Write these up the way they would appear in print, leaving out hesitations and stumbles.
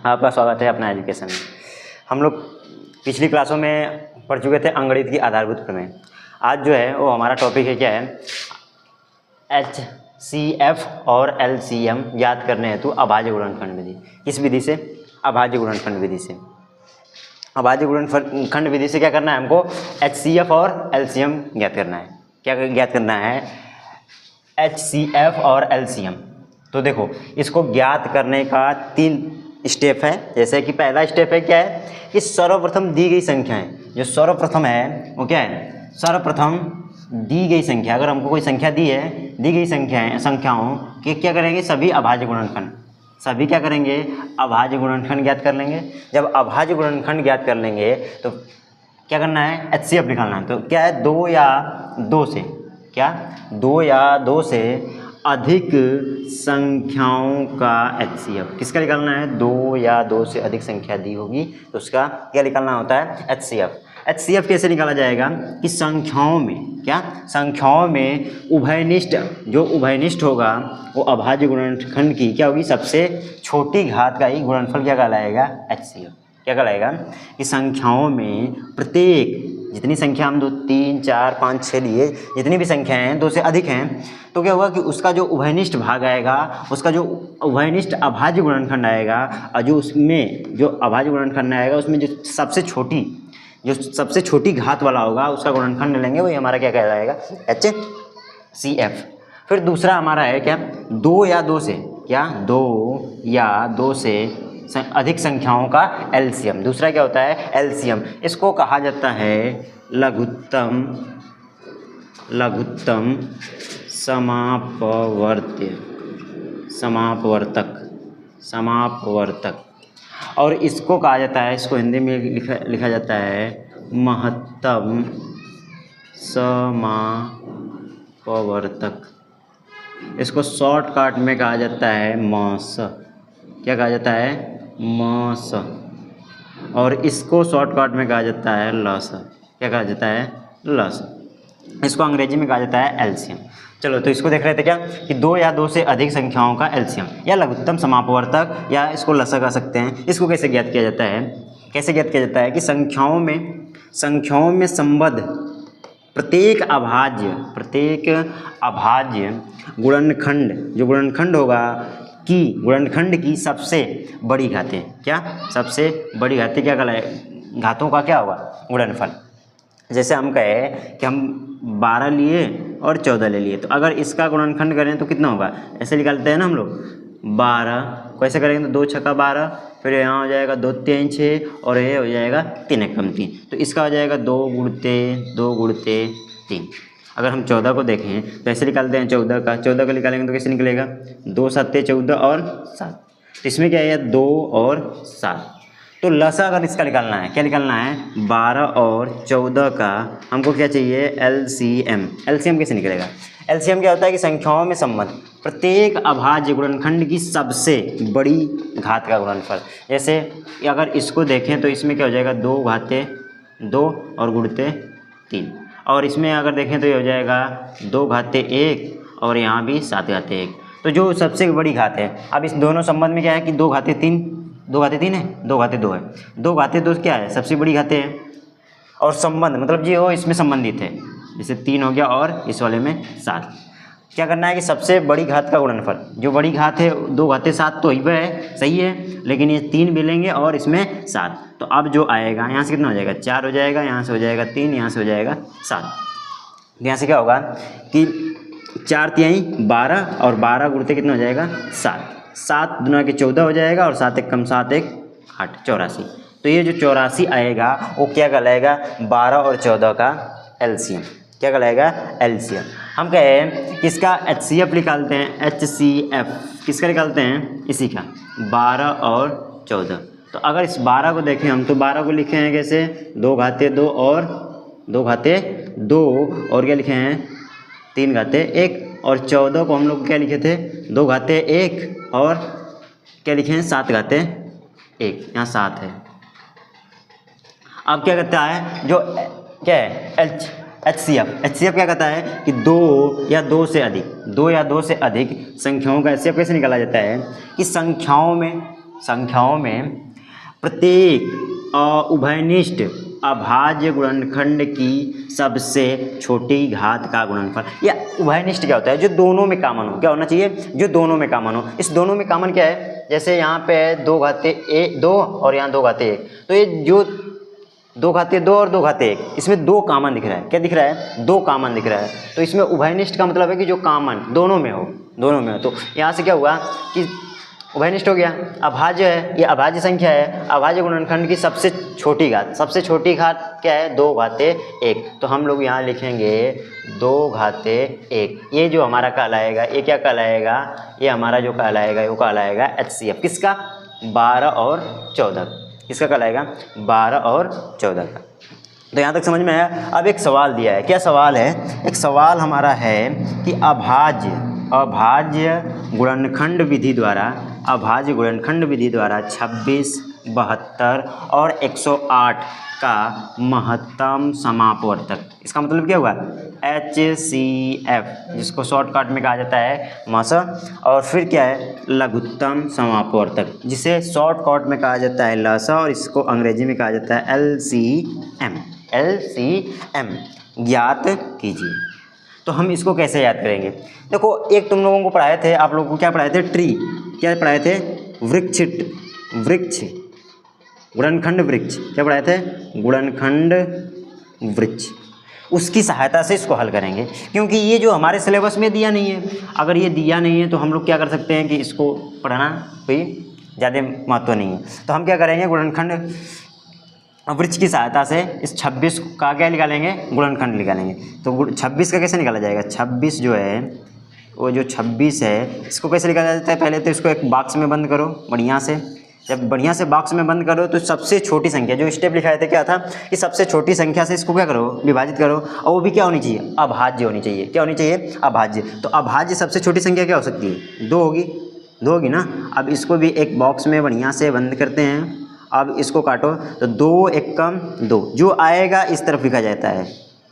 आपका स्वागत है अपना एजुकेशन में। हम लोग पिछली क्लासों में पढ़ चुके थे अंगणित की आधारभूत प्रमेय। आज जो है वो हमारा टॉपिक है क्या है, HCF और LCM ज्ञात करने हेतु अभाज्य गुणनखंड विधि। किस विधि से? अभाज्य गुणनखंड विधि से। अभाज्य गुणनखंड विधि से क्या करना है हमको? HCF और LCM ज्ञात करना है। क्या ज्ञात करना है? HCF और LCM। तो देखो, इसको ज्ञात करने का 3 स्टेप है। जैसे कि पहला स्टेप है क्या है कि सर्वप्रथम दी गई संख्याएं, जो सर्वप्रथम है वो क्या है? सर्वप्रथम दी गई संख्या, अगर हमको कोई संख्या दी है, दी गई संख्याओं के क्या करेंगे? सभी अभाज्य गुणनखंड, सभी क्या करेंगे? अभाज्य गुणनखंड ज्ञात कर लेंगे। जब अभाज्य गुणनखंड ज्ञात कर लेंगे तो क्या करना है? HCF निकालना है। तो क्या है? 2 या 2 से, क्या 2 या 2 से अधिक संख्याओं का HCF किसका निकालना है? 2 या 2 से अधिक संख्या दी होगी तो उसका क्या निकालना होता है? HCF। HCF कैसे निकाला जाएगा कि संख्याओं में, क्या संख्याओं में उभयनिष्ठ, जो उभयनिष्ठ होगा वो अभाज्य गुणनखंड की क्या होगी? सबसे छोटी घात का ही गुणनफल क्या कहलाएगा? HCF। क्या कहलाएगा कि संख्याओं में प्रत्येक, जितनी संख्या हम 2, 3, 4, 5, 6 लिए, जितनी भी संख्याएं हैं 2 से अधिक हैं, तो क्या होगा कि उसका जो उभयनिष्ठ भाग आएगा, उसका जो उभयनिष्ठ अभाज्य गुणनखंड आएगा, और जो उसमें जो अभाज्य गुणनखंड आएगा उसमें जो सबसे छोटी घात वाला होगा उसका गुणनखंड लेंगे, वही हमारा क्या कहलाएगा? HCF। फिर दूसरा हमारा है क्या? 2 या 2 से, क्या 2 या 2 से अधिक संख्याओं का LCM। दूसरा क्या होता है? LCM। इसको कहा जाता है लघुत्तम समापवर्तक, और इसको कहा जाता है, इसको हिंदी में लिखा जाता है महत्तम समापवर्तक। इसको शॉर्टकट में कहा जाता है MOS। क्या कहा जाता है? MOS। और इसको शॉर्टकट में कहा जाता है LOS। क्या कहा जाता है? LOS। इसको अंग्रेजी में कहा जाता है LCM। चलो, तो इसको देख रहे थे क्या कि 2 या 2 से अधिक संख्याओं का LCM या लघुत्तम समापवर्तक, या इसको लसा कह सकते हैं। इसको कैसे ज्ञात किया जाता है? कैसे ज्ञात किया जाता है कि संख्याओं में संबद्ध प्रत्येक अभाज्य गुणनखंड, जो गुणनखंड होगा कि गुणनखंड की सबसे बड़ी घातें, क्या सबसे बड़ी घातें क्या कहलाए? घातों का क्या होगा? गुणनफल। जैसे हम कहे कि हम 12 लिए और 14 ले लिए, तो अगर इसका गुणनखंड करें तो कितना होगा? ऐसे निकालते हैं ना हम लोग, 12 को ऐसे करेंगे तो 2 छक्का 12, फिर यहाँ हो जाएगा 2 3 6, और ये हो जाएगा 3 एकम 3, तो इसका हो जाएगा 2 गुणते 3। अगर हम 14 को देखें तो ऐसे निकालते हैं 14 का निकालेंगे तो कैसे निकलेगा? 2 7 14 और 7, तो इसमें क्या है? 2 और 7। तो लसा अगर इसका निकालना है, क्या निकालना है? 12 और 14 का हमको क्या चाहिए? LCM। LCM कैसे निकलेगा? LCM क्या होता है कि संख्याओं में संबद्ध प्रत्येक अभाज्य गुणनखंड की सबसे बड़ी घात का गुणनफल। जैसे अगर इसको देखें तो इसमें क्या हो जाएगा? 2 घाते 2 और गुणते 3, और इसमें अगर देखें तो ये हो जाएगा 2 घाते 1 और यहाँ भी 7 घाते 1। तो जो सबसे बड़ी घात है, अब इस दोनों संबंध में क्या है कि 2 घाते 3 है, 2 घाते 2 है। 2 घाते 2 क्या है? सबसे बड़ी घातें हैं। और संबंध मतलब ये हो इसमें संबंधित है, जैसे 3 हो गया और इस वाले में 7। क्या करना है कि सबसे बड़ी घात का गुणनफल, जो बड़ी घात है 2 घाते 7 तो वह है, सही है, लेकिन ये 3 भी लेंगे और इसमें 7, तो अब जो आएगा यहाँ से कितना हो जाएगा? 4 हो जाएगा, यहाँ से हो जाएगा 3, यहाँ से हो जाएगा 7। यहाँ से क्या होगा कि 4 तिहाई 12 और 12 गुणते कितना हो जाएगा? 7। 7 दूना के 14 हो जाएगा, और 7 एकम 7 1 8, 84। तो ये जो 84 आएगा वो क्या कहलाएगा? 12 और 14 का LCM। क्या कहलाएगा? LCM। हम कहें किसका HCF निकालते हैं? HCF किसका निकालते हैं? इसी का, 12 और 14। तो अगर इस 12 को देखें हम, तो 12 को लिखे हैं कैसे? 2 घाते 2 और 2 घाते 2, और क्या लिखे हैं? 3 घाते 1, और 14 को हम लोग क्या लिखे थे? 2 घाते 1 और क्या लिखे हैं? 7 घाते 1, यहाँ 7 है। अब क्या कहता है? जो क्या है? HCF क्या कहता है कि 2 या 2 से अधिक संख्याओं का HCF कैसे निकाला जाता है कि संख्याओं में संख्याओं में प्रत्येक उभयनिष्ठ अभाज्य गुणनखंड की सबसे छोटी घात का गुणनफल। या उभयनिष्ठ क्या होता है? जो दोनों में कॉमन हो। क्या होना चाहिए? जो दोनों में कॉमन हो। इस दोनों में कॉमन क्या है? जैसे यहाँ पे 2 घाते 2 और यहाँ 2 घाते 1, तो ये जो 2 घाते 2 और 2 घाते 1, इसमें 2 कॉमन दिख रहा है। क्या दिख रहा है? 2 कॉमन दिख रहा है। तो इसमें उभयनिष्ठ का मतलब है कि जो कॉमन दोनों में हो, दोनों में हो। तो यहाँ से क्या हुआ कि उभयनिष्ठ हो गया। अभाज्य है, ये अभाज्य संख्या है। अभाज्य गुणनखंड की सबसे छोटी घात, सबसे छोटी घात क्या है? 2 घाते 1। तो हम लोग यहाँ लिखेंगे 2 घाते 1। ये जो हमारा कहलाएगा, ये क्या कहलाएगा? ये हमारा जो कहलाएगा वो कहलाएगा HCF। किसका? 12 और 14। किसका कहलाएगा? 12 और 14 का। तो यहाँ तक समझ में आया। अब एक सवाल दिया है। क्या सवाल है? एक सवाल हमारा है कि अभाज्य गुणनखंड विधि द्वारा 26, 72 और 108 का महत्तम समापवर्तक। इसका मतलब क्या हुआ? HCF, जिसको शॉर्टकट में कहा जाता है मस। और फिर क्या है? लघुत्तम समापवर्तक, जिसे शॉर्टकट में कहा जाता है लस, और इसको अंग्रेजी में कहा जाता है LCM। ज्ञात कीजिए। तो हम इसको कैसे याद करेंगे? देखो, एक तुम लोगों को पढ़ाए थे, आप लोगों को क्या पढ़ाए थे? ट्री। क्या पढ़ाए थे? वृक्ष, गुणनखंड वृक्ष। क्या पढ़ाए थे? गुणनखंड वृक्ष। उसकी सहायता से इसको हल करेंगे, क्योंकि ये जो हमारे सिलेबस में दिया नहीं है। अगर ये दिया नहीं है तो हम लोग क्या कर सकते हैं कि इसको पढ़ना कोई ज़्यादा महत्व नहीं है। तो हम क्या करेंगे? गुणनखंड वृक्ष की सहायता से इस 26 का क्या निकालेंगे? गुणनखंड निकालेंगे। तो 26 का कैसे निकाला जाएगा? 26 जो है, वो जो 26 है, इसको कैसे निकाला जाता है? पहले तो इसको एक बॉक्स में बंद करो बढ़िया से। जब बढ़िया से बॉक्स में बंद करो तो सबसे छोटी संख्या, जो स्टेप लिखाए थे क्या था कि सबसे छोटी संख्या से इसको क्या करो? विभाजित करो। और वो भी क्या होनी चाहिए? अभाज्य होनी चाहिए। क्या होनी चाहिए? अभाज्य। तो अभाज्य सबसे छोटी संख्या क्या हो सकती है? 2 होगी। 2 होगी ना। अब इसको भी एक बॉक्स में बढ़िया से बंद करते हैं। अब इसको काटो तो 2 एकम 2, जो आएगा इस तरफ लिखा जाता है,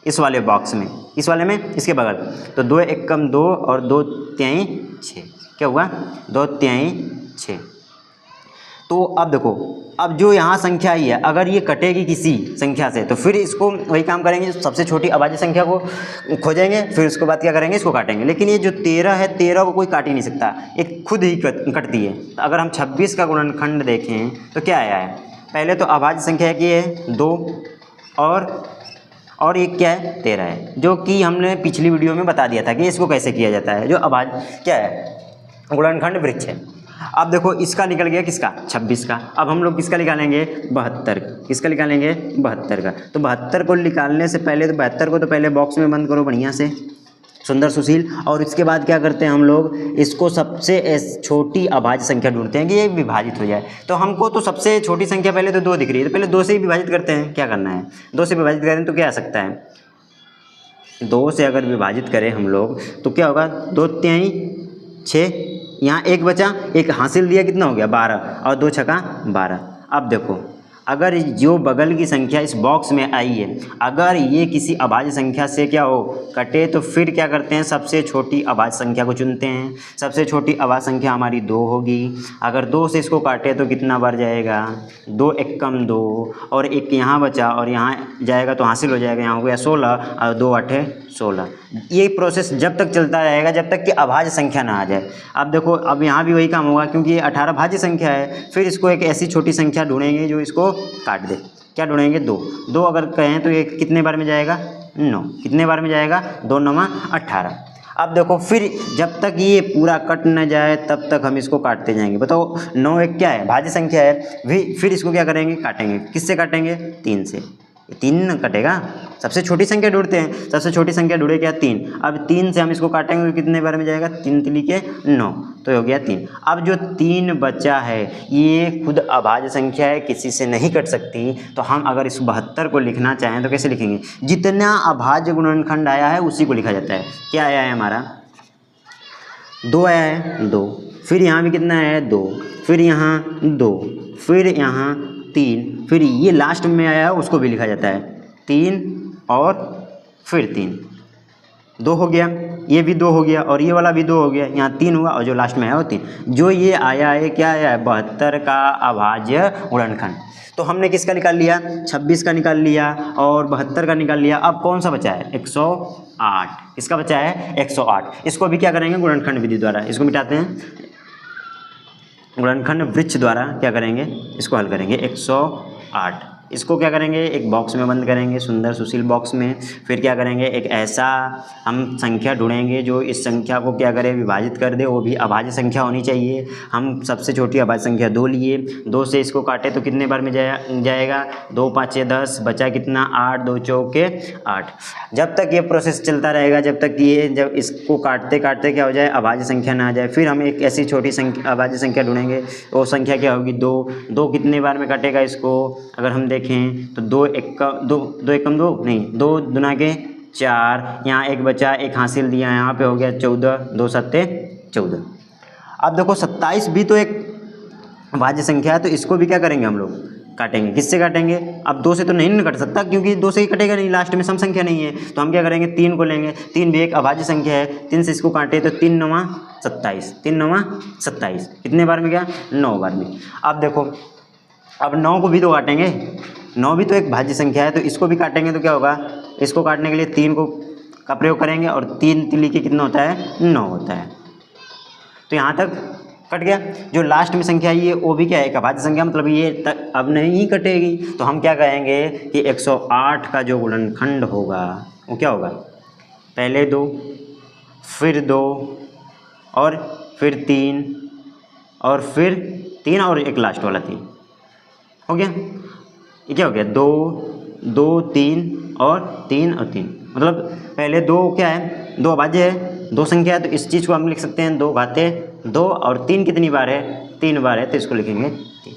इस वाले बॉक्स में, इस वाले में, इसके बगल। तो 2 एकम 2 और 2 तिहाई 6। क्या हुआ? 2 तिहाई 6। तो अब देखो, अब जो यहाँ संख्या आई है, अगर ये कटेगी किसी संख्या से तो फिर इसको वही काम करेंगे, सबसे छोटी अभाज्य संख्या को खोजेंगे, फिर उसके बाद क्या करेंगे? इसको काटेंगे। लेकिन ये जो 13 है, 13 को कोई काट ही नहीं सकता, एक खुद ही कटती है। तो अगर हम 26 का गुणनखंड देखें तो क्या आया है? पहले तो अभाज्य संख्या की है 2, और एक क्या है? 13 है, जो कि हमने पिछली वीडियो में बता दिया था कि इसको कैसे किया जाता है। जो अभाज्य क्या है? गुणनखंड वृक्ष है। अब देखो, इसका निकल गया किसका? 26 का। अब हम लोग किसका निकालेंगे? 72। किसका निकालेंगे? 72 का। तो 72 को निकालने से पहले तो 72 को तो पहले बॉक्स में बंद करो बढ़िया से, सुंदर सुशील। और इसके बाद क्या करते हैं हम लोग? इसको सबसे छोटी अभाज्य संख्या ढूंढते हैं कि ये विभाजित हो जाए। तो हमको तो सबसे छोटी संख्या पहले तो 2 दिख रही है, तो पहले 2 से ही विभाजित करते हैं। क्या करना है? 2 से विभाजित करें तो क्या आ सकता है? 2 से अगर विभाजित करें हम लोग तो क्या होगा? 2 तिहाई 6, यहाँ 1 बचा, 1 हासिल दिया, कितना हो गया? 12, और 2 छक्का 12। अब देखो, अगर जो बगल की संख्या इस बॉक्स में आई है, अगर ये किसी अभाज्य संख्या से क्या हो? कटे, तो फिर क्या करते हैं? सबसे छोटी अभाज्य संख्या को चुनते हैं। सबसे छोटी अभाज्य संख्या हमारी 2 होगी। अगर 2 से इसको काटे तो कितना बार जाएगा? 2 एकम 2, और 1 यहाँ बचा, और यहाँ जाएगा तो हासिल हो जाएगा, यहाँ हो गया 16, और 2 8 16। ये प्रोसेस जब तक चलता रहेगा जब तक कि अभाज्य संख्या ना आ जाए। अब देखो, अब यहाँ भी वही काम होगा, क्योंकि ये 18 भाज्य संख्या है। फिर इसको एक ऐसी छोटी संख्या ढूंढेंगे जो इसको काट दे। क्या ढूंढेंगे? 2 अगर कहें तो ये कितने बार में जाएगा? 9। कितने बार में जाएगा? 2 9 18। अब देखो, फिर जब तक ये पूरा कट न जाए तब तक हम इसको काटते जाएंगे। बताओ, 9 एक क्या है? भाज्य संख्या है। फिर इसको क्या करेंगे? काटेंगे। किससे काटेंगे? 3 से। 3 कटेगा। सबसे छोटी संख्या ढूंढते हैं, सबसे छोटी संख्या ढूंढे क्या? 3। अब 3 से हम इसको काटेंगे तो कितने बार में जाएगा? 3 3 के 9, तो हो गया 3। अब जो 3 बचा है ये खुद अभाज्य संख्या है, किसी से नहीं कट सकती। तो हम अगर इस 72 को लिखना चाहें तो कैसे लिखेंगे? जितना अभाज्य गुणनखंड आया है उसी को लिखा जाता है। क्या आया है हमारा? 2 आया है, 2। फिर यहाँ भी कितना है? 2। फिर यहाँ 2, फिर यहाँ 3, फिर ये लास्ट में आया है उसको भी लिखा जाता है 3, और फिर 3। 2 हो गया। ये भी 2 हो गया और ये वाला भी 2 हो गया, यहाँ 3 हुआ और जो लास्ट में है वो 3। जो ये आया है क्या आया है 72 का अभाज्य गुणनखंड। तो हमने किसका निकाल लिया 26 का निकाल लिया और 72 का निकाल लिया। अब कौन सा बचा है 108, किसका बचा है 108। इसको भी क्या करेंगे गुणनखंड विधि द्वारा इसको मिटाते हैं, गुणनखंड वृक्ष द्वारा क्या करेंगे इसको हल करेंगे। 108 इसको क्या करेंगे एक बॉक्स में बंद करेंगे, सुंदर सुशील बॉक्स में। फिर क्या करेंगे एक ऐसा हम संख्या ढूंढेंगे जो इस संख्या को क्या करे विभाजित कर दे, वो भी अभाज्य संख्या होनी चाहिए। हम सबसे छोटी अभाज्य संख्या 2 लिए, 2 से इसको काटे तो कितने बार में जाएगा 2 5 6 10, बचा कितना 8, 2 चौके 8। जब तक ये प्रोसेस चलता रहेगा, जब तक ये जब इसको काटते काटते क्या हो जाए अभाज्य संख्या ना आ जाए, फिर हम एक ऐसी छोटी संख्या अभाज्य संख्या ढूंढेंगे। वो संख्या क्या होगी 2। 2 कितने बार में काटेगा इसको अगर हम देखें तो 2 एकम 2 नहीं 2 दुना के 4, यहाँ एक बचा एक हासिल दिया, यहाँ पे हो गया 14, 2 सत्ते 14। अब देखो 27 भी तो एक भाज्य संख्या है, तो इसको भी क्या करेंगे हम लोग काटेंगे। किससे काटेंगे अब 2 से तो नहीं कट सकता क्योंकि 2 से ही कटेगा नहीं, लास्ट में सम संख्या नहीं है। तो हम क्या करेंगे 3 को लेंगे, 3 भी एक अभाज्य संख्या है, 3 से इसको काटे तो 3 9 27, 3 9 27 कितने बार में गया 9 बार में। अब देखो अब 9 को भी तो काटेंगे, 9 भी तो एक भाज्य संख्या है, तो इसको भी काटेंगे तो क्या होगा इसको काटने के लिए 3 का प्रयोग करेंगे और 3 3 लिखे कितना होता है 9 होता है। तो यहाँ तक कट गया। जो लास्ट में संख्या है वो भी क्या है एक अभाज्य संख्या, मतलब ये तक अब नहीं कटेगी। तो हम क्या कहेंगे कि 108 का जो गुणनखंड होगा वो क्या होगा पहले 2 फिर 2 और फिर 3 और फिर 3 और एक लास्ट वाला 3 हो गया। ये क्या हो गया 2 2 3 और 3 और 3, मतलब पहले 2 क्या है 2 अभाज्य है 2 संख्या है, तो इस चीज़ को हम लिख सकते हैं 2 घाते 2 और 3 कितनी बार है 3 बार है, तो इसको लिखेंगे 3।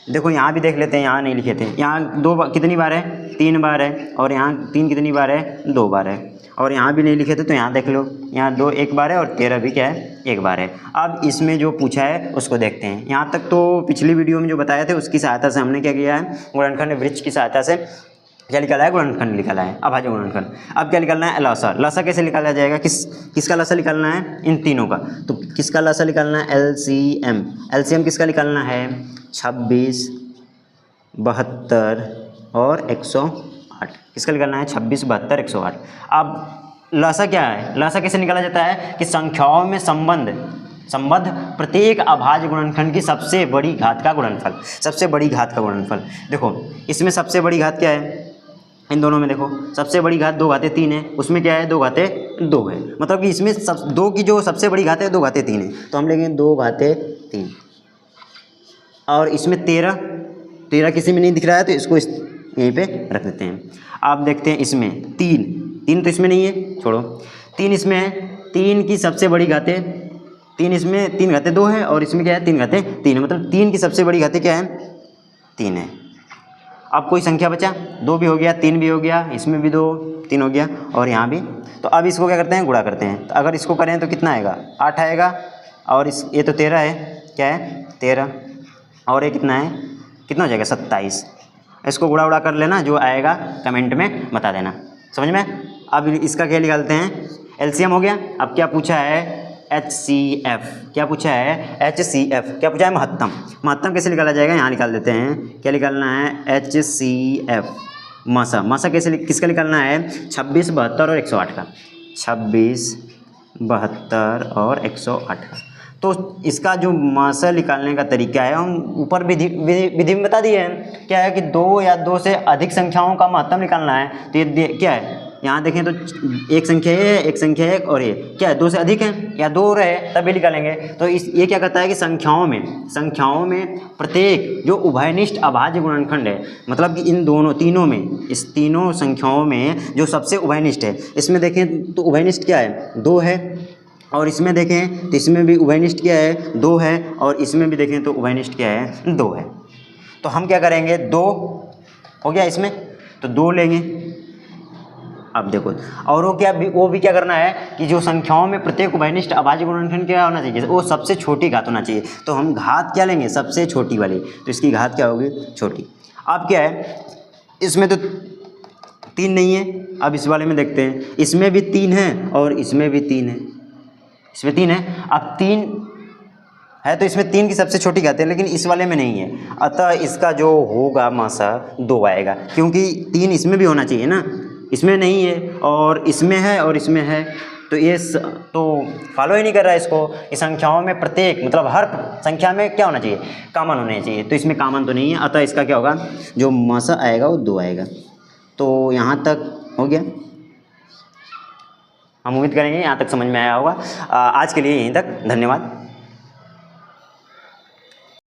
देखो यहाँ भी देख लेते हैं, यहाँ नहीं लिखे थे, यहाँ 2 कितनी बार है 3 बार है और यहाँ 3 कितनी बार है 2 बार है, और यहाँ भी नहीं लिखे थे तो यहाँ देख लो यहाँ 2 1 बार है और 13 भी क्या है 1 बार है। अब इसमें जो पूछा है उसको देखते हैं। यहाँ तक तो पिछली वीडियो में जो बताया थे उसकी सहायता से हमने क्या किया है गुणनखंड वृक्ष की सहायता से क्या निकाला है गुणनखंड निकाला है अभाज्य गुणनखंड। अब क्या निकालना है लसा। लसा कैसे निकाला जाएगा किसका लसा निकालना है इन तीनों का। तो किसका लसा निकालना है LCM। LCM किसका निकालना है 26 72 और 108। किसका निकालना है 26 72 108। अब लसा क्या है लसा कैसे निकाला जाता है कि संख्याओं में संबद्ध प्रत्येक अभाज्य गुणनखंड की सबसे बड़ी घात का गुणनफल, सबसे बड़ी घात का गुणनफल। देखो इसमें सबसे बड़ी घात क्या है इन दोनों में, देखो सबसे बड़ी घात 2 घाते 3 है, उसमें क्या है 2 घाते 2 है, मतलब कि इसमें 2 की जो सबसे बड़ी घात है 2 घाते 3 है, तो हम लेंगे 2 घाते 3। और इसमें 13 किसी में नहीं दिख रहा है तो इसको यहीं पे रख देते हैं। आप देखते हैं इसमें 3 तो इसमें नहीं है, छोड़ो 3 इसमें है, 3 की सबसे बड़ी घाते 3 इसमें 3 घाते 2 है और इसमें क्या है 3 घाते 3 है, मतलब 3 की सबसे बड़ी घाते क्या है 3 है। अब कोई संख्या बचा 2 भी हो गया 3 भी हो गया, इसमें भी 2 3 हो गया और यहाँ भी। तो अब इसको क्या करते हैं गुणा करते हैं, तो अगर इसको करें तो कितना आएगा 8 आएगा और ये तो 13 है, क्या है 13 और ये कितना है कितना हो जाएगा 27। इसको गुणा कर लेना, जो आएगा कमेंट में बता देना, समझ में। अब इसका क्या निकालते हैं LCM हो गया। अब क्या पूछा है HCF, क्या पूछा है HCF, क्या पूछा है महत्तम। महत्तम कैसे निकाला जाएगा यहाँ निकाल देते हैं, क्या निकालना है HCF। मासा कैसे किसका निकालना है 26 72 और 108 का, 26 72 और 108 का। तो इसका जो मासा निकालने का तरीका है हम ऊपर विधि में बता दिए हैं, क्या है कि 2 या 2 से अधिक संख्याओं का महत्तम निकालना है। तो ये क्या है यहाँ देखें तो एक संख्या है एक संख्या है और ये क्या है 2 से अधिक है या 2 रहे तभी निकालेंगे। तो ये क्या कहता है कि संख्याओं में प्रत्येक जो उभयनिष्ठ अभाज्य गुणनखंड है, मतलब कि इन तीनों में इस तीनों संख्याओं में जो सबसे उभयनिष्ठ है, इसमें देखें तो उभयनिष्ठ क्या है 2 है और इसमें देखें तो इसमें भी उभयनिष्ठ क्या है 2 है और इसमें भी देखें तो उभयनिष्ठ क्या है 2 है। तो हम क्या करेंगे 2 हो गया इसमें तो 2 लेंगे। अब देखो और वो भी क्या करना है कि जो संख्याओं में प्रत्येक उभयनिष्ठ अभाज्य गुणनखंड क्या होना चाहिए वो सबसे छोटी घात होना चाहिए। तो हम घात क्या लेंगे सबसे छोटी वाली, तो इसकी घात क्या होगी छोटी। अब क्या है इसमें तो 3 नहीं है। अब इस वाले में देखते हैं, इसमें भी 3 है और इसमें भी 3 है, इसमें 3 है। अब 3 है तो इसमें 3 की सबसे छोटी घात है, लेकिन इस वाले में नहीं है, अतः इसका जो होगा मासा 2 आएगा, क्योंकि 3 इसमें भी होना चाहिए ना, इसमें नहीं है और इसमें है और इसमें है, तो ये तो फॉलो ही नहीं कर रहा है इसको। इस संख्याओं में प्रत्येक मतलब हर संख्या में क्या होना चाहिए, कॉमन होने चाहिए, तो इसमें कॉमन तो नहीं है, अतः इसका क्या होगा, जो मासा आएगा वो 2 आएगा। तो यहाँ तक हो गया, हम उम्मीद करेंगे यहाँ तक समझ में आया होगा। आज के लिए यहीं तक, धन्यवाद।